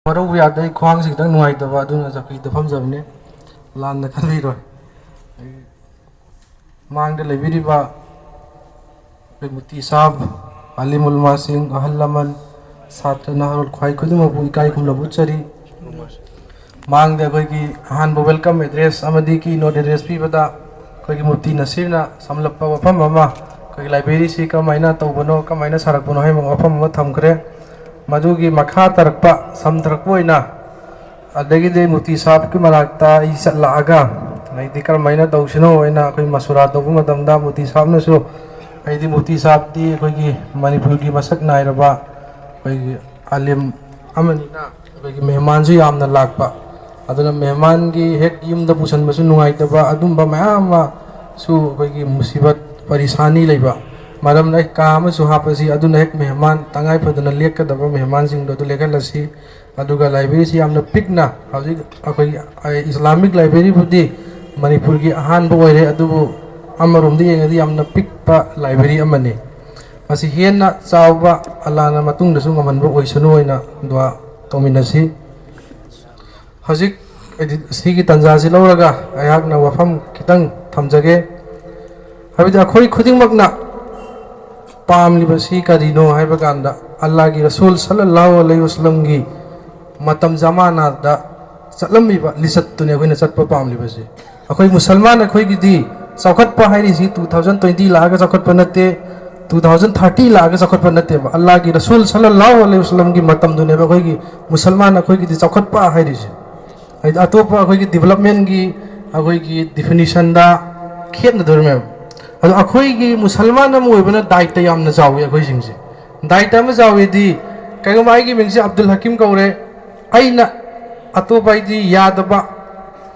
ꯋꯥꯔꯧꯕ ꯌꯥꯗꯦ ꯑꯩ ꯈ꯭ꯋꯥꯡꯁꯤ ꯈꯤꯇꯪ ꯅꯨꯡꯉꯥꯏꯇꯕ ꯑꯗꯨꯅ ꯆꯧꯀ꯭ꯔꯤꯗ ꯐꯝꯖꯕꯅꯦ ꯂꯥꯟꯅ ꯈꯟꯕꯤꯔꯣꯏ ꯃꯥꯡꯗ ꯂꯩꯕꯤꯔꯤꯕ ꯑꯩꯈꯣꯏ ꯃꯨꯐꯇꯤ ꯁꯥꯍꯕ ꯑꯂꯤꯝ ꯎꯂꯃꯥꯁꯤꯡ ꯑꯍꯜ ꯂꯃꯟ ꯁꯥꯇ꯭ꯔ ꯅꯍꯥꯔꯣꯜ ꯈ꯭ꯋꯥꯏ ꯈꯨꯗꯤꯡꯃꯛꯄꯨ ꯏꯀꯥꯏ ꯈꯨꯝꯅꯕ ꯎꯠꯆꯔꯤ ꯃꯥꯡꯗ ꯑꯩꯈꯣꯏꯒꯤ ꯑꯍꯥꯟꯕ ꯋꯦꯜꯀꯝ ꯑꯦꯗ꯭ꯔꯦꯁ ꯑꯃꯗꯤ ꯀꯤ ꯅꯣꯠ ꯑꯦꯗ꯭ꯔꯦꯁ ꯄꯤꯕꯗ ꯑꯩꯈꯣꯏꯒꯤ ꯃꯨꯐꯇꯤ ꯅꯁꯤꯔꯅ ꯁꯝꯂꯞꯄ ꯋꯥꯐꯝ ꯑꯃ ꯑꯩꯈꯣꯏꯒꯤ ꯂꯥꯏꯕ꯭ꯔꯦꯔꯤꯁꯤ ꯀꯔꯝꯍꯥꯏꯅ ꯇꯧꯕꯅꯣ ꯀꯔꯝꯍꯥꯏꯅ ꯁꯥꯔꯛꯄꯅꯣ ꯍꯥꯏꯕ ꯋꯥꯐꯝ ꯑꯃ ꯊꯝꯈ꯭रे मधुगी मखा तरक्पा समथरक्पोइना अदगिदे मुफ्ती साहब की मनाक्ता ई चलागा नैदि करमाइना तौसनो ओइना अखोई मसुरा तौबु मतमदा मुफ्ती साहब नसु ऐदि मुफ्ती साहब दी अखोई मणिपुर की मसक नायरबा अखोई आलिम अमनिना अखोई मेहमान सु यामना लाक्पा अदुना मेहमान की हेक युमदा पुसनबसु नुंगाइतबा अदुंबा मयाम सु अखोई मुसीबत परेशानी लेबा मरम नै काम हापसी हेक मेहमान तंगाई फदना लेकदब मेहमान लेखलसी लाइब्रेरी पिकना इस्लामिक लाइब्रेरी बुदी मणिपुर की अहानब अमरोम पिकप लाइब्रेरी हेन्ना चाव अल्लाहना गमनब ओइसनुना दुआ तौमिनसी हजिक सिगी तंजासी लौरगा अयाकना वफम खितंग थमजगे हबिदा अखोई खुदिंगमकना पामलिबसी करिनो हाइबकांदा अल्लाह की रसूल सल्लल्लाहु अलैहि वसल्लम की मतम जमाना दा चलमिबा लिसत्तुने अखोइना चटपा पामलिबसी अखोइ मुसलमान अखोइगिदी चौखटपा हाइरिसी 2020 लागा चौखटपा नते 2030 लागा चौखटपा नतेबा अल्लाह की रसूल सल्लल्लाहु अलैहि वसल्लम की मतम दुनेबा अखोइगी मुसलमान अखोइगिदी चौखटपा हाइरिसी हाइदा अतोपा अखोइगी डेवलपमेंट की अखोइगी डिफिनिशन दा खेतन धर्मेब अखोइगी मुसलमान दायित्व यामना जावे अखोइसिंगसे दायित्व अमा जावेदी कइगुम आइगी मिंगसे अब्दुल हकीम कौरे अइना अतोपाइदी यादबा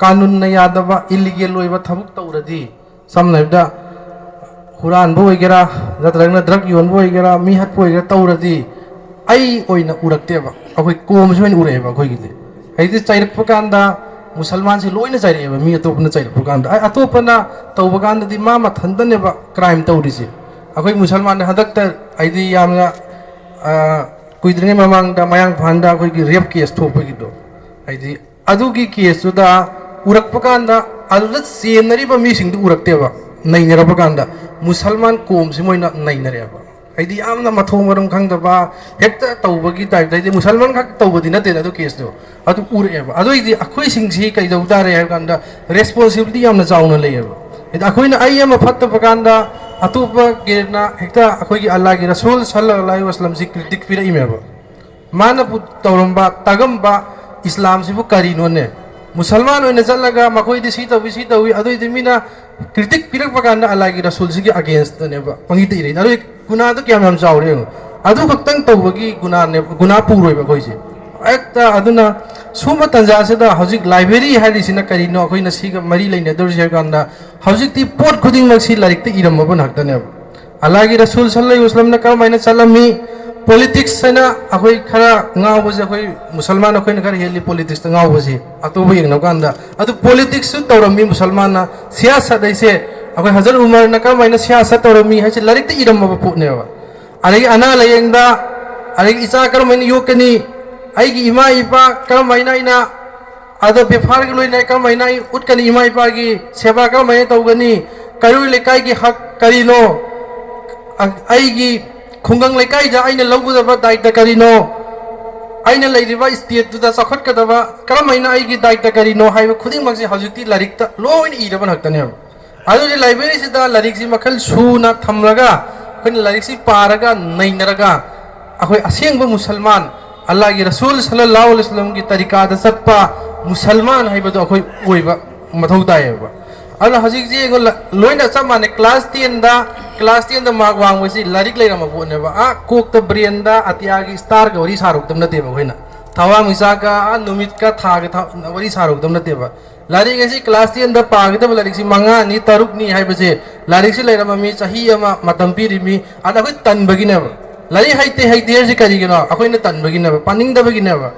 कानून यादबा इलीगल ओइबा थबुक तौरदी समनाइबदा हुरानबो ओइगेरा नत्रगना ड्रग योनबो ओइगेरा मी हटबो ओइगेरा तौरदी अइ ओइना उरक्तेबा अखोइ कोमसे ओइना उरेबा अखोइगिदी हैदि चाइरकपा कांदा मुसलमान से लोइन चाइरेबा मी अतोपना चाइरकपा कांदा अतोपना तौबा कांददी मा मथंदनेबा क्राइम तौरिसे अखोइ मुसलमान हदक्ता आइदी यामना कुइद्रिङै ममांगदा मयांग फानदा अखोइगी रेप केस थोपगिदो आइदी अदुगी केसुदा उरकपा कांदा अदुदा चेनरिबा मिसिंगदु उरक्तेबा नैनरबा कांदा मुसलमान कोमसे मोइना नैनरेबा आइदी यामना मथों मरम खंगदबा हेक्ता तौबगी टाइप दाइदी मुसलमान खक तौबदी नते अदु केसदो अदु उरेबा अदुइदी अखोइ सिंगसी कैदौदारे हाइबकांदा रेस्पोंसिबिलिटी यामना चाउना लेयेबा इद अखोइना आई अमा फत्तबा कांदा अतोपा गेना हेक्ता अखोइगी अल्लाह की रसूल सल्लल्लाहु अलैहि वसल्लम से क्रिटिक पिरइमेबा माना पु तौरम्बा तगम्बा इस्लाम सिबु करिनोने मुसलमान ओइना चलगा मखोइदी सी तौवी अदुइदी मिना क्रिटिक पिरकपा कांदा अल्लाह की रसूल सिगी अगेंस्ट नेबा पंगिति रे अदु गुना तो क्या हम चावरे अदु खक्तंग तौबगी गुना पुरोइबा खोइसे एकता अदुना सुम तंजासेदा हजिक लाइब्रेरी हारिसिना करिनो अखोइना सिगा मरी लैने दरसे कांदा हजिकती पोट खुदिंगमक सि लारिकते इरमबा नक्तनेब अल्लाह की रसूल सल्लल्लाहु अलैहि वसल्लम ना करमाइना चलमी पॉलिटिक्स सेना अखोइ खरा गावबसे अखोइ मुसलमान अखोइना खरा हेली पॉलिटिक्स ता गावबसे अतोबो यंगना कांदा अदु पॉलिटिक्स तौरमी मुसलमान ना सियासत ऐसे अखोइ हजरत उमर ना करमाइना सियासत तौरमी हाइसे लारिकते इरमबा पोटनेबा अरे अना लयंगदा अरे इचा करमाइना योकनी आइगी इमा इपा करमाइना इना अदो बेफार की लोइना करमाइना उठकनी इमा इपा की सेवा करमाइना तौगनी करुई लेकाई की हक करिनो आइगी खुंगंग लेकाई दा आइना लौगदबा दायित्व करिनो आइना लैरिबा स्टेट तुदा सखटकदबा करमाइना आइगी दायित्व करिनो हाइबा खुदिंगमकसे हजिकती लारिकता लोइन इरबा नक्तने अदुदि लाइब्रेरी सिदा लारिकसि मखल सुना थमरगा अखोइना लारिकसि पारगा नैनरगा अखोइ असेंगबा मुसलमान अल्लाह की रसूल सल्लल्लाहु अलैहि वसल्लम की तरीका दा चटपा मुसलमान हाइबदो अखोइ ओइबा मथौ तायेबा अल हजिक जे लोइना चा माने क्लास 10 दा मार्क वांगबसि लारिक लेरम बोनेबा आ कोक द ब्रेन दा अतिया की स्टार का वरी सारुकदम नतेबा खोइना थावा मिसा का नुमित का थाग वरी सारुकदम नतेबा लारिक एसी क्लास 10 दा पागदब लारिक सि मंगा नि तरुक नि हाइबसे लारिक सि लेरम मी चाही अमा मतम पिरिमी आदा खोइ तनबगिनेबा लारी हाइते से करिगिनो अखोइना तनबगिनेबा पानिंगदबगिनेबा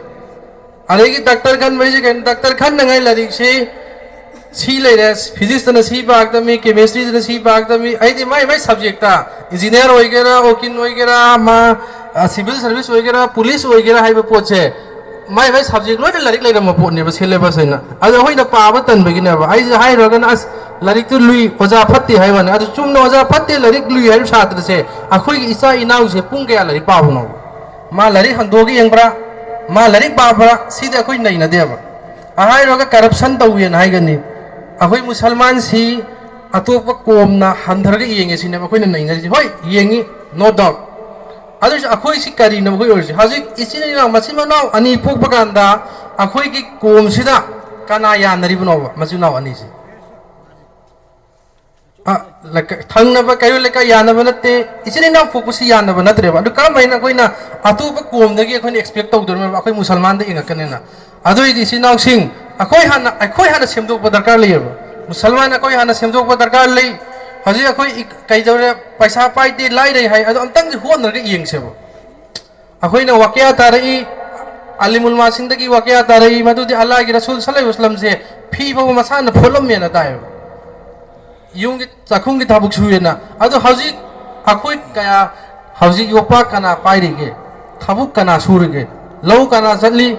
अरेगी डॉक्टर खन बरिसे कन डॉक्टर खन नंगाइ लारिक से सी लेरे फिजिक्स तना सी बागदमी केमिस्ट्री तना सी बागदमी आइदी माई सब्जेक्ट इंजीनियर होइगेरा वकील होइगेरा मा सिविल सर्विस होइगेरा पुलिस होइगेरा हाइबा पोचे mai subject loi larik lai ram po ne ba syllabus ina adu hoi na pa ba tan begin ba ai hai ro gan as larik tu lui oja phatti hai wan adu chum no oja phatti larik lui hai chhatra se akhoi gi isa inau se pung kya larik pa bu no ma larik hang do gi yang bra ma larik pa bra sida akhoi nei na de ba hai ro ga corruption tau yen hai gan ni akhoi musalman si atop kom na handhar ga yeng si ne akhoi na nei na ji hoi yengi no doubt अदु अखोई सी करी न खoi ओरसी हजिक इसिनि ना मसिमा now अनि पोक बगांदा अखोई की कोम सिदा कना या नरि बनोबा मसु नाउ अनि से थंग न बा कयो लेका या न बनते इसिनि ना फोकस या न बनतरे बा अदु का मैना कोइना अतु ब कोम दगी अखोई एक्सपेक्ट तौ दर अखोई मुसलमान दे इंगा कनेना अदु इदि सि नाउ सिंग अखोई हाना सेमदो ब दरकार लेब मुसलमान अखोई हाना सेमदो ब दरकार ले हजी अखोई कई जौरे पैसा पाइते लाई रही है अमतंग होन रगे यंग से अखोइना वाकया तारई अलिमुल मासिंदगी वाकया तारई मदुदि अल्लाह की रसूल सल्लल्लाहु अलैहि वसल्लम से फी बबु मसान फोलम मेना ताय युंग चाखुंग की थाबुक सुयेना अदु हजी अखोई कया हजी योपा कना पाइरिगे थाबुक कना सुरगे लौ कना चली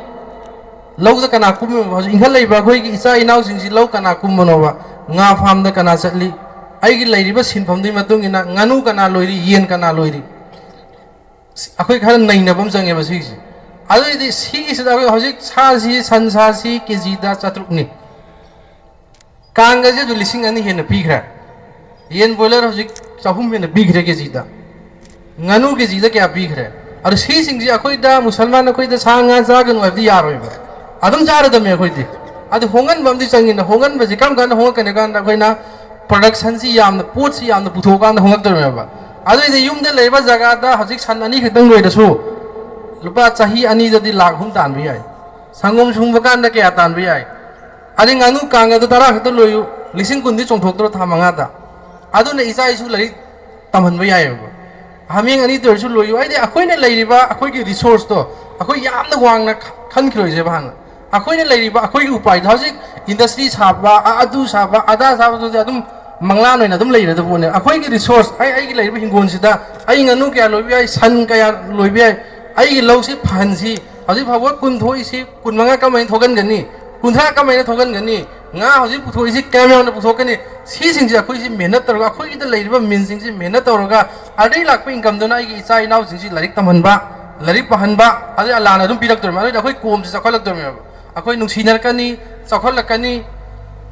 लौ द कना कुम हजी इंखल लेबा अखोई की इसा इनाउ सिंसी लौ कना कुम मनोबा nga farm da kana chatli aigi lairiba sinpham dui matung ina nganu kana loiri yen kana loiri akhoi khar naina bam jange ba sigi adu idi sigi sida akhoi hojik sa si san sa si kg da chatruk ni kanga je du lising ani hen pighra yen boiler hojik chahum hen pighre kg da nganu kg da kya pighre aru si sing ji akhoi da musalman akhoi da sa nga jagan wa di yaroi ba adum jar da me akhoi di adu hongan bam di changin hongan ba ji kam kan hongan kan kan akhoi na production si yam na pot si yam na putho kan hongak tor me ba adu ide yum de leiba jaga da hojik san ani khitang loi da su lupa chahi ani da di lakh hum tan bi ai sangom sung ba kan da kya tan bi ai adi nganu kanga da tara khit loyu lising kun di chong thok tor thamanga da adu na isa isu lai tamhan bi ai ba haming ani tor su loyu ai de akhoi ne leiriba akhoi ki resource to akhoi yam na wang na khan khiroi je ba na akhoi ne leiriba akhoi ki upai hojik industry saba adu saba ada saba to adum mangla noi na dum leira da bone akhoi ki resource ai ki leiriba hingon sida ai nganu kya loi bi ai san kya loi bi ai ki low si phan si hojik phawa kun thoi si kun manga ka mai thogan gani kun tha ka mai na thogan gani nga hojik puthoi si kamya na puthok kani si sing si akhoi si mehnat tor ga akhoi ki da leiriba min sing si mehnat tor ga adai lak pa income do na ai ki isai nau sing si larik tamhan ba larik pahan ba adi Allah na dum pirak tor ma ai akhoi kom si sakhal tor me akhoi nungsinar kani sakhal lakani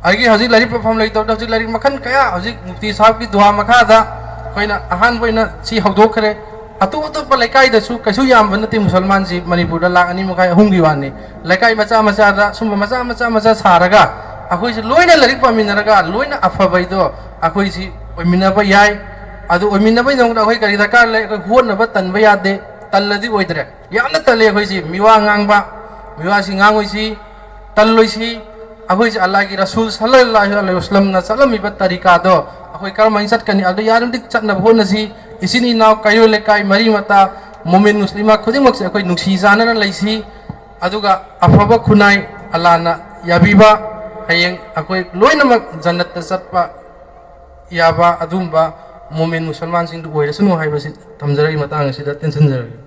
आगे हजी लारी perform लगी तो हजी लारी मखन कया हजी मुफ्ती साहब की दुआ मखा था कोई ना अहान कोई ना सी हौदो करे अतु अतु पर लेकाई दसु कैसु याम बनते मुसलमान सी मणिपुर लाख अनि मखा हुंगी वानी लेकाई मचा मचा दा सुम मचा मचा मचा सारगा अखोई से लोइना लारी पामिनरगा लोइना अफबई दो अखोई सी ओमिना ब याय अदु ओमिना ब नंग अखोई करी दरकार ले अखोई होन ब तन ब यादे तल्लदी ओइदरे यामना तले अखोई सी मिवा ngang सी ngangoy सी तल्लोय सी अखोई अल्लाह की रसूल सल्लल्लाहु अलैहि वसल्लम ना चलमिबा तरीका दो अखोई करमाइन चटकनी अदु यारुम दिक चटना होनसी इसिनी नाव कायो लेकाई मरी मता मोमिन मुस्लिमा खुदिमक से अखोई नुक्सी जाना लैसी अदुगा अफबा खुनाई अल्लाह ना याबीबा हयेंग अखोई लोइनमक जन्नत चटपा याबा अदुमबा मोमिन मुसलमान सिंग दु ओइरसनु हाइबसि तमजरई मतांग सिदा टेंशन जरगी